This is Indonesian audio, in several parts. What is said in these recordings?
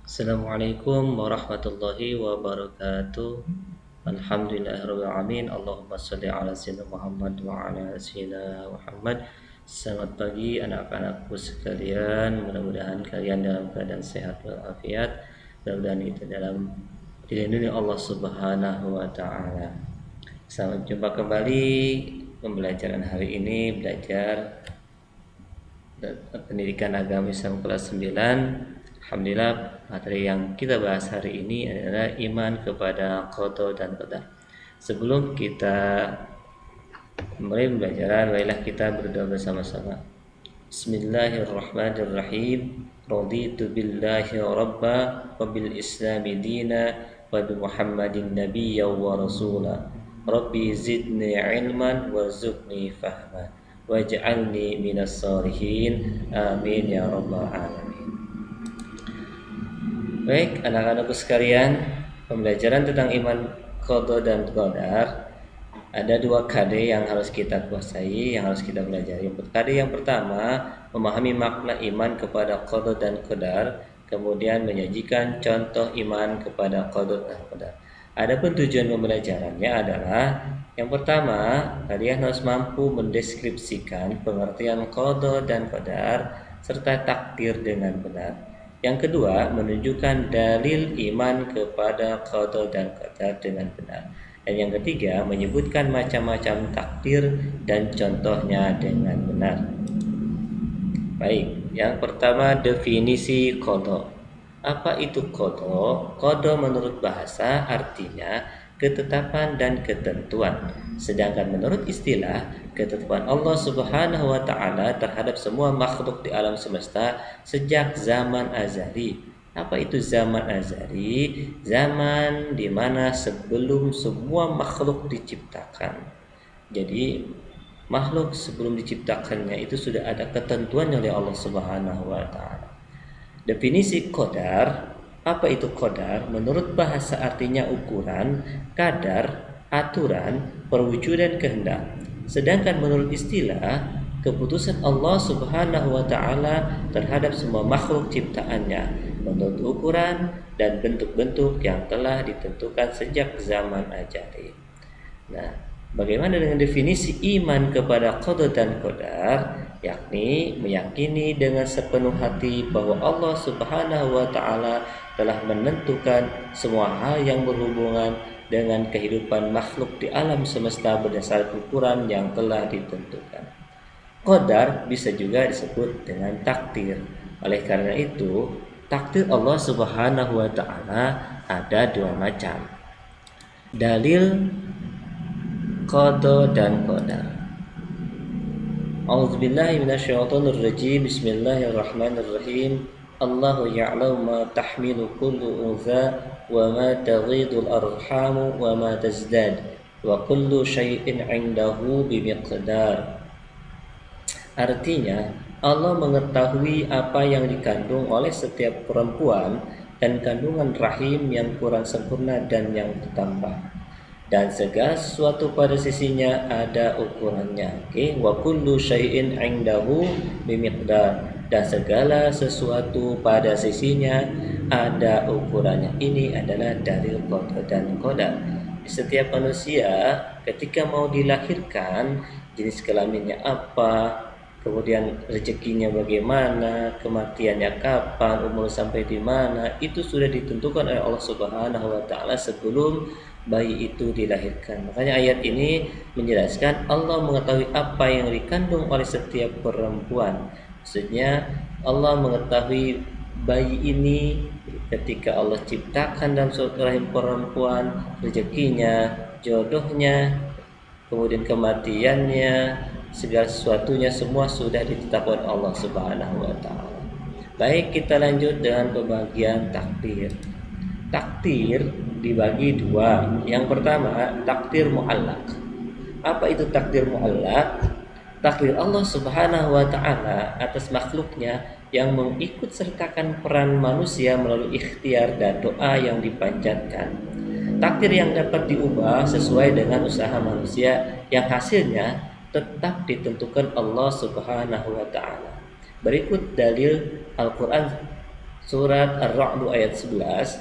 Assalamualaikum warahmatullahi wabarakatuh. Alhamdulillahirabbil alamin. Allahumma shalli ala sayyidina Muhammad wa ala ali sayyidina Muhammad. Selamat pagi anak-anakku sekalian. Mudah-mudahan kalian dalam keadaan sehat walafiat. Mudah-mudahan kita dalam dilindungi Allah Subhanahu wa taala. Selamat jumpa kembali. Pembelajaran hari ini belajar pendidikan agama Islam kelas 9. Alhamdulillah, materi yang kita bahas hari ini adalah iman kepada qada dan qadar. Sebelum kita mulai pembelajaran, marilah kita berdoa bersama-sama. Bismillahirrahmanirrahim. Raditu billahi rabba wa bil islami dina wa bi Muhammadin nabiyya wa rasula. Rabbi zidni ilman wa zidni fahma waj'alni minas shalihin. Amin ya rabbal alamin. Baik, anak-anakku sekalian, pembelajaran tentang iman qada dan qadar ada dua KD yang harus kita kuasai, yang harus kita pelajari. KD yang pertama, memahami makna iman kepada qada dan qadar, kemudian menyajikan contoh iman kepada qada dan qadar. Adapun tujuan pembelajarannya adalah yang pertama, kalian harus mampu mendeskripsikan pengertian qada dan qadar serta takdir dengan benar. Yang kedua, menunjukkan dalil iman kepada qada dan qadar dengan benar. Dan yang ketiga, menyebutkan macam-macam takdir dan contohnya dengan benar. Baik, yang pertama definisi qada. Apa itu qada? Qada menurut bahasa artinya ketetapan dan ketentuan. Sedangkan menurut istilah, ketetapan Allah Subhanahu wa taala terhadap semua makhluk di alam semesta sejak zaman azali. Apa itu zaman azali? Zaman di mana sebelum semua makhluk diciptakan. Jadi makhluk sebelum diciptakannya itu sudah ada ketentuan oleh Allah Subhanahu wa taala. Definisi qadar, apa itu qadar? Menurut bahasa artinya ukuran, kadar, aturan, perwujudan kehendak. Sedangkan menurut istilah, keputusan Allah Subhanahu wa taala terhadap semua makhluk ciptaannya menurut ukuran dan bentuk-bentuk yang telah ditentukan sejak zaman azali. Nah, bagaimana dengan definisi iman kepada qada dan qadar? Yakni meyakini dengan sepenuh hati bahwa Allah Subhanahu wa taala telah menentukan semua hal yang berhubungan dengan kehidupan makhluk di alam semesta berdasarkan ukuran yang telah ditentukan. Qadar bisa juga disebut dengan takdir. Oleh karena itu, takdir Allah Subhanahu wa taala ada dua macam. Dalil qada dan qadar. A'udzubillahi minasyaitonirrajim. Bismillahirrahmanirrahim. Allahu ya'lamu ma tahmilu kullu untha wa ma taghidul arhamu wa ma tazdad wa kullu syai'in 'indahu bimiqdar. Artinya, Allah mengetahui apa yang dikandung oleh setiap perempuan dan kandungan rahim yang kurang sempurna dan yang bertambah. Dan segala sesuatu pada sisinya ada ukurannya. Wa kullu syai'in 'indahu bimiqdar. Dan segala sesuatu pada sisinya ada ukurannya. Ini adalah dalil qada dan qadar. Setiap manusia ketika mau dilahirkan, jenis kelaminnya apa, kemudian rezekinya bagaimana, kematiannya kapan, umur sampai di mana, itu sudah ditentukan oleh Allah Subhanahu wa taala sebelum bayi itu dilahirkan. Makanya ayat ini menjelaskan Allah mengetahui apa yang dikandung oleh setiap perempuan. Maksudnya Allah mengetahui bayi ini ketika Allah ciptakan dalam suatu rahim perempuan, rezekinya, jodohnya, kemudian kematiannya, segala sesuatunya semua sudah ditetapkan Allah Subhanahu wa taala. Baik, kita lanjut dengan pembagian takdir. Takdir dibagi dua. Yang pertama, takdir mu'allaq. Apa itu takdir mu'allaq? Takdir Allah Subhanahu wa taala atas makhluknya yang mengikut sertakan peran manusia melalui ikhtiar dan doa yang dipanjatkan. Takdir yang dapat diubah sesuai dengan usaha manusia yang hasilnya tetap ditentukan Allah Subhanahu wa taala. Berikut dalil Al-Qur'an Surat Ar-Ra'd ayat 11,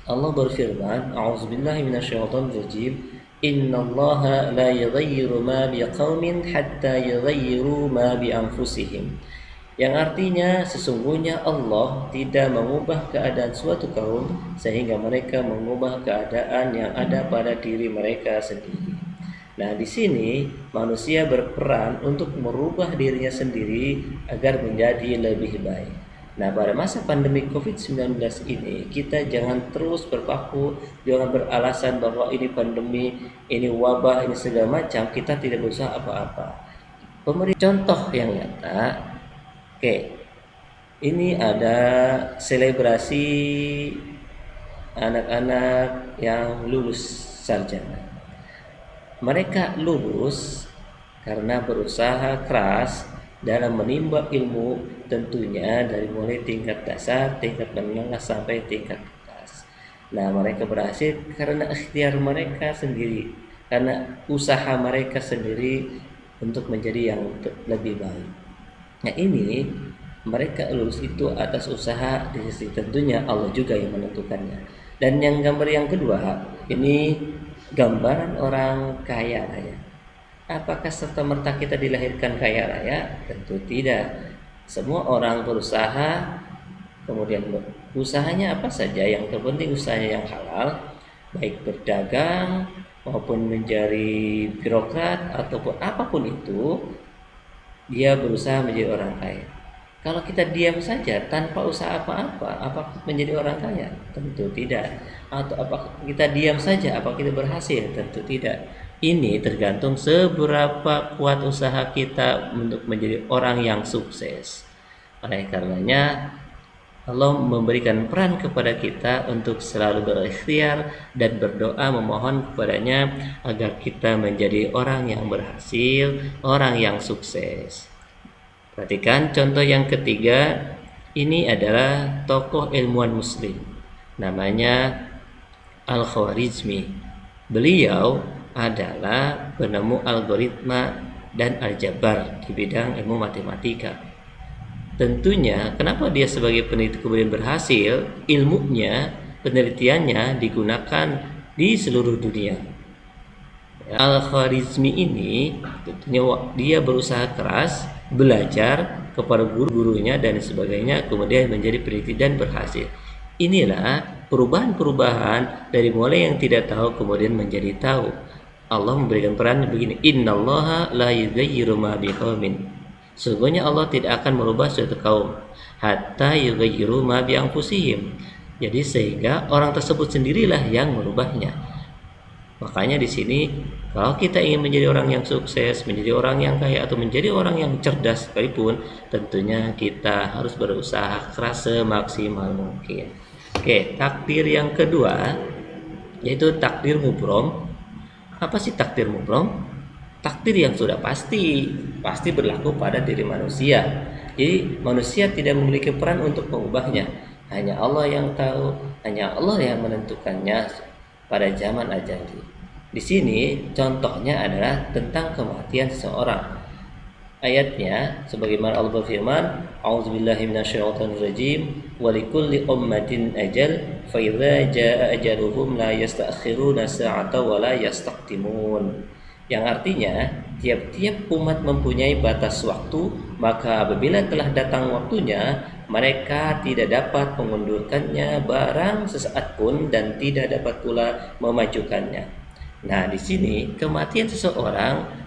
Allah berfirman, A'udzubillahi minasyaitonirrajim, Innallaha la yughayyiru ma biqaumin hatta yughayyiru ma bi anfusihim. Yang artinya sesungguhnya Allah tidak mengubah keadaan suatu kaum sehingga mereka mengubah keadaan yang ada pada diri mereka sendiri. Nah, di sini manusia berperan untuk merubah dirinya sendiri agar menjadi lebih baik. Nah, pada masa pandemi COVID-19 ini, kita jangan terus berpaku, jangan beralasan bahwa ini pandemi, ini wabah, ini segala macam, kita tidak berusaha apa-apa. Pemberi contoh yang nyata, oke, ini ada selebrasi anak-anak yang lulus sarjana. Mereka lulus karena berusaha keras dalam menimba ilmu, tentunya dari mulai tingkat dasar, tingkat menengah sampai tingkat atas. Nah, mereka berhasil karena ikhtiar mereka sendiri, karena usaha mereka sendiri untuk menjadi yang lebih baik. Nah, ini mereka lulus itu atas usaha di sisi, tentunya Allah juga yang menentukannya. Dan yang gambar yang kedua, ini gambaran orang kaya raya. Apakah serta-merta kita dilahirkan kaya raya? Tentu tidak. Semua orang berusaha, kemudian usahanya apa saja, yang terpenting usahanya yang halal, baik berdagang maupun menjadi birokrat ataupun apapun itu, dia berusaha menjadi orang kaya. Kalau kita diam saja tanpa usaha apa-apa, apakah menjadi orang kaya? Tentu tidak. Atau apakah kita diam saja, apakah kita berhasil? Tentu tidak. Ini tergantung seberapa kuat usaha kita untuk menjadi orang yang sukses. Oleh karenanya, Allah memberikan peran kepada kita untuk selalu berikhtiar dan berdoa memohon kepadanya agar kita menjadi orang yang berhasil, orang yang sukses. Perhatikan contoh yang ketiga, ini adalah tokoh ilmuwan muslim, namanya Al-Khwarizmi. Beliau adalah penemu algoritma dan aljabar di bidang ilmu matematika. Tentunya kenapa dia sebagai peneliti kemudian berhasil, ilmunya, penelitiannya digunakan di seluruh dunia. Al-Khwarizmi ini tentunya dia berusaha keras, belajar kepada guru-gurunya dan sebagainya, kemudian menjadi peneliti dan berhasil. Inilah perubahan-perubahan dari mulai yang tidak tahu kemudian menjadi tahu. Allah memberikan peran begini, Innallaha la yughayyiru ma biqaumin. Sesungguhnya Allah tidak akan merubah suatu kaum hatta yughayyiru ma bi anfusihim. Jadi sehingga orang tersebut sendirilah yang merubahnya. Makanya di sini kalau kita ingin menjadi orang yang sukses, menjadi orang yang kaya atau menjadi orang yang cerdas sekalipun, tentunya kita harus berusaha keras semaksimal mungkin. Oke, takdir yang kedua yaitu takdir mubrom. Apa sih takdir mubrom? Takdir yang sudah pasti berlaku pada diri manusia. Jadi manusia tidak memiliki peran untuk mengubahnya. Hanya Allah yang tahu, hanya Allah yang menentukannya pada zaman ajali. Di sini contohnya adalah tentang kematian seseorang. Ayatnya sebagaimana Allah berfirman, A'udzubillahi minasyaitonirrajim, wa likulli ummatin ajal, fa idza jaa ajaluhum la yasta'khiruna sa'ata wa la yastaqdimun. Yang artinya, tiap-tiap umat mempunyai batas waktu, maka apabila telah datang waktunya, mereka tidak dapat mengundurkannya barang sesaat pun dan tidak dapat pula memajukannya. Nah, di sini kematian seseorang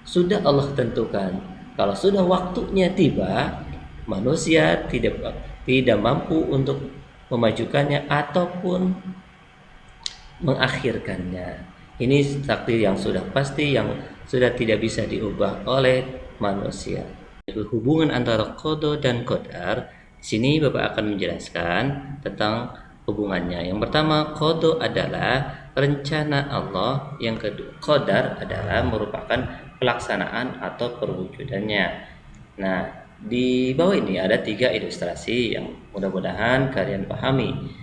sudah Allah tentukan. Kalau sudah waktunya tiba, manusia tidak mampu untuk memajukannya ataupun mengakhirkannya. Ini takdir yang sudah pasti, yang sudah tidak bisa diubah oleh manusia. Hubungan antara qada dan qadar, di sini Bapak akan menjelaskan tentang hubungannya. Yang pertama, qada adalah rencana Allah, yang kedua qadar adalah merupakan pelaksanaan atau perwujudannya. Nah, di bawah ini ada 3 ilustrasi yang mudah-mudahan kalian pahami.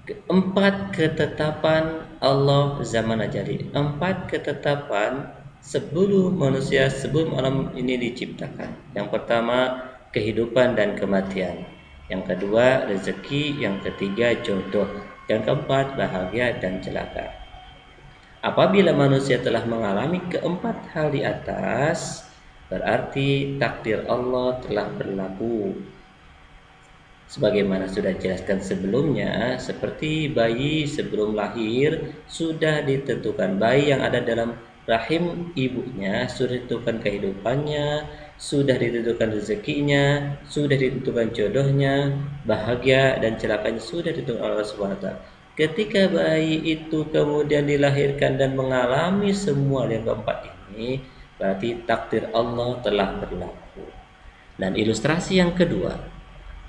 4 ketetapan Allah zaman ajali, 4 ketetapan sebelum alam ini diciptakan. Yang pertama, kehidupan dan kematian. yang kedua rezeki, yang ketiga jodoh, yang keempat bahagia dan celaka. Apabila manusia telah mengalami keempat hal di atas, berarti takdir Allah telah berlaku. Sebagaimana sudah dijelaskan sebelumnya, seperti bayi sebelum lahir sudah ditentukan, bayi yang ada dalam rahim ibunya sudah ditentukan kehidupannya, sudah ditentukan rezekinya, sudah ditentukan jodohnya, bahagia dan celakanya sudah ditentukan Allah Subhanahu wa taala. Ketika bayi itu kemudian dilahirkan dan mengalami semua yang keempat ini, berarti takdir Allah telah berlaku. Dan ilustrasi yang kedua,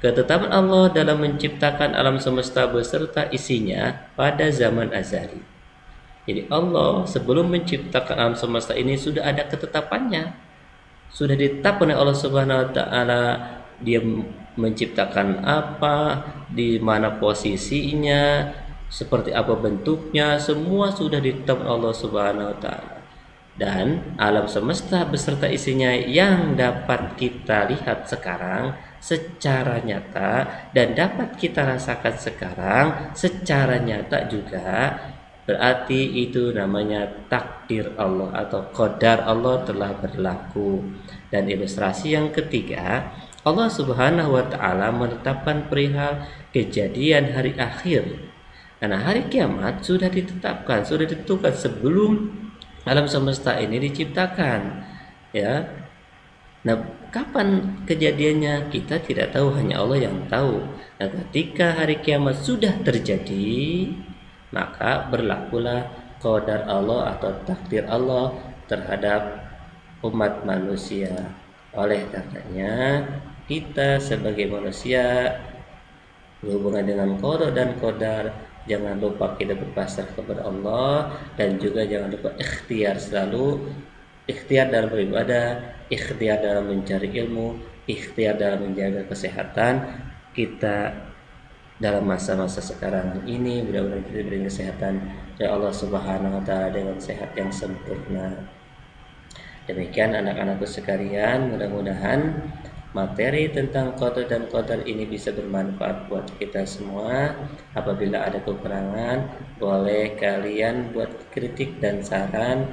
ketetapan Allah dalam menciptakan alam semesta beserta isinya pada zaman azali. Jadi Allah sebelum menciptakan alam semesta ini sudah ada ketetapannya. Sudah ditetapkan oleh Allah Subhanahu wa taala, dia menciptakan apa, di mana posisinya, seperti apa bentuknya, semua sudah ditetapkan Allah Subhanahu wa taala. Dan alam semesta beserta isinya yang dapat kita lihat sekarang secara nyata dan dapat kita rasakan sekarang secara nyata juga, berarti itu namanya takdir Allah atau qadar Allah telah berlaku. Dan ilustrasi yang ketiga, Allah Subhanahu wa taala menetapkan perihal kejadian hari akhir. Karena hari kiamat sudah ditetapkan, sudah ditentukan sebelum alam semesta ini diciptakan, ya. Nah, kapan kejadiannya kita tidak tahu, hanya Allah yang tahu. Nah, ketika hari kiamat sudah terjadi, maka berlakulah qadar Allah atau takdir Allah terhadap umat manusia. Oleh karenanya, kita sebagai manusia berhubungan dengan qada dan qadar, jangan lupa kita berpasrah kepada Allah, dan juga jangan lupa selalu ikhtiar dalam beribadah, ikhtiar dalam mencari ilmu, ikhtiar dalam menjaga kesehatan kita dalam masa-masa sekarang ini. Mudah-mudahan kita diberi kesehatan dari Allah Subhanahu wa taala dengan sehat yang sempurna. Demikian anak-anakku sekalian, mudah-mudahan materi tentang qada dan qadar ini bisa bermanfaat buat kita semua. Apabila ada kekurangan, boleh kalian buat kritik dan saran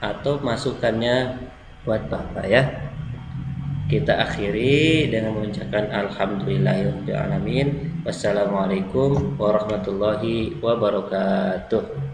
atau masukannya buat Bapak ya. Kita akhiri dengan mengucapkan alhamdulillahirabbil alamin. Wassalamualaikum warahmatullahi wabarakatuh.